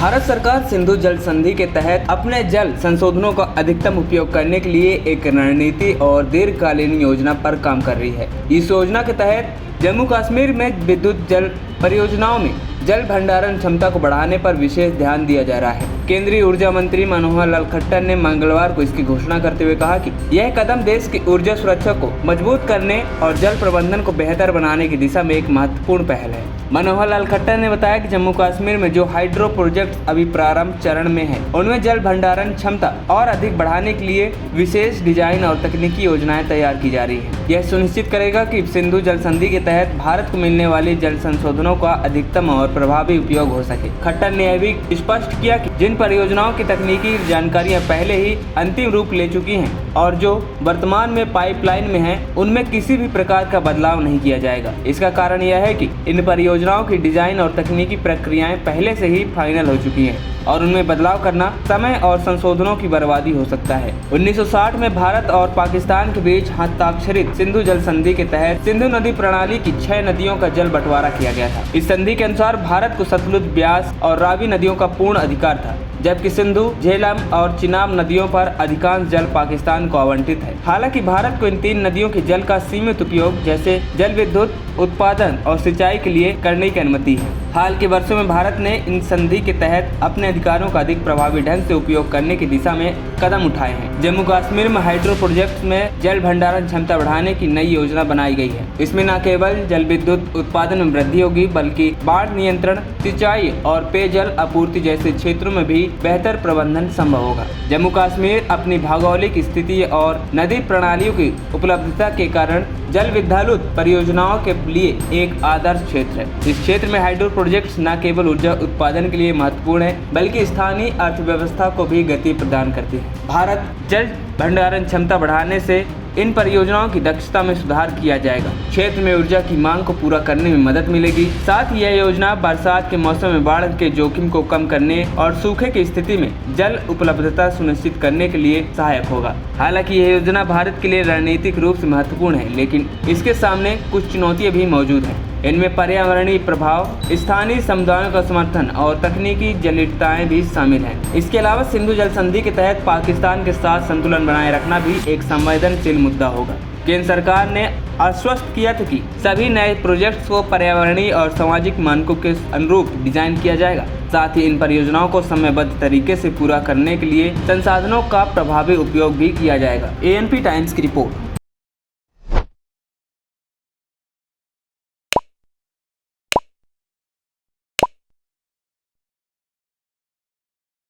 भारत सरकार सिंधु जल संधि के तहत अपने जल संसाधनों का अधिकतम उपयोग करने के लिए एक रणनीति और दीर्घकालीन योजना पर काम कर रही है। इस योजना के तहत जम्मू कश्मीर में विद्युत जल परियोजनाओं में जल भंडारण क्षमता को बढ़ाने पर विशेष ध्यान दिया जा रहा है। केंद्रीय ऊर्जा मंत्री मनोहर लाल खट्टर ने मंगलवार को इसकी घोषणा करते हुए कहा कि यह कदम देश की ऊर्जा सुरक्षा को मजबूत करने और जल प्रबंधन को बेहतर बनाने की दिशा में एक महत्वपूर्ण पहल है। मनोहर लाल खट्टर ने बताया कि जम्मू कश्मीर में जो हाइड्रो प्रोजेक्ट अभी प्रारंभ चरण में है, उनमें जल भंडारण क्षमता और अधिक बढ़ाने के लिए विशेष डिजाइन और तकनीकी योजनाएं तैयार की जा रही है। यह सुनिश्चित करेगा कि सिंधु जल संधि के तहत भारत को मिलने वाली जल संसाधनों का अधिकतम और प्रभावी उपयोग हो सके। खट्टर ने यह भी स्पष्ट किया कि जिन परियोजनाओं की तकनीकी जानकारियां पहले ही अंतिम रूप ले चुकी हैं और जो वर्तमान में पाइपलाइन में हैं, उनमें किसी भी प्रकार का बदलाव नहीं किया जाएगा। इसका कारण यह है कि इन परियोजनाओं की डिजाइन और तकनीकी प्रक्रियाएं पहले से ही फाइनल हो चुकी हैं और उनमें बदलाव करना समय और संशोधनों की बर्बादी हो सकता है। 1960 में भारत और पाकिस्तान के बीच हस्ताक्षरित सिंधु जल संधि के तहत सिंधु नदी प्रणाली की 6 नदियों का जल बंटवारा किया गया था। इस संधि के अनुसार भारत को सतलुज, ब्यास और रावी नदियों का पूर्ण अधिकार था, जबकि सिंधु, झेलम और चिनाब नदियों पर अधिकांश जल पाकिस्तान को आवंटित है। हालांकि भारत को इन 3 नदियों के जल का सीमित उपयोग जैसे जल विद्युत उत्पादन और सिंचाई के लिए करने की अनुमति है। हाल के वर्षों में भारत ने इन संधि के तहत अपने अधिकारों का अधिक प्रभावी ढंग से उपयोग करने की दिशा में कदम उठाए हैं। जम्मू कश्मीर में हाइड्रो प्रोजेक्ट में जल भंडारण क्षमता बढ़ाने की नई योजना बनाई गई है। इसमें न केवल जल विद्युत उत्पादन में वृद्धि होगी, बल्कि बाढ़ नियंत्रण, सिंचाई और पेयजल आपूर्ति जैसे क्षेत्रों में भी बेहतर प्रबंधन संभव होगा। जम्मू कश्मीर अपनी भौगोलिक स्थिति और नदी प्रणालियों की उपलब्धता के कारण जल विद्युत परियोजनाओं के लिए एक आदर्श क्षेत्र है। इस क्षेत्र में हाइड्रो प्रोजेक्ट्स न केवल ऊर्जा उत्पादन के लिए महत्वपूर्ण है, बल्कि स्थानीय अर्थव्यवस्था को भी गति प्रदान करती है। भारत जल भंडारण क्षमता बढ़ाने से इन परियोजनाओं की दक्षता में सुधार किया जाएगा। क्षेत्र में ऊर्जा की मांग को पूरा करने में मदद मिलेगी। साथ ही यह योजना बरसात के मौसम में बाढ़ के जोखिम को कम करने और सूखे की स्थिति में जल उपलब्धता सुनिश्चित करने के लिए सहायक होगा। हालांकि यह योजना भारत के लिए रणनीतिक रूप से महत्वपूर्ण है, लेकिन इसके सामने कुछ चुनौतियां भी मौजूद हैं। इनमें पर्यावरणीय प्रभाव, स्थानीय समुदायों का समर्थन और तकनीकी जटिलताएं भी शामिल हैं। इसके अलावा सिंधु जल संधि के तहत पाकिस्तान के साथ संतुलन बनाए रखना भी एक संवेदनशील मुद्दा होगा। केंद्र सरकार ने आश्वस्त किया था कि सभी नए प्रोजेक्ट्स को पर्यावरणीय और सामाजिक मानकों के अनुरूप डिजाइन किया जाएगा। साथ ही इन परियोजनाओं को समयबद्ध तरीके से पूरा करने के लिए संसाधनों का प्रभावी उपयोग भी किया जाएगा। ANP टाइम्स की रिपोर्ट।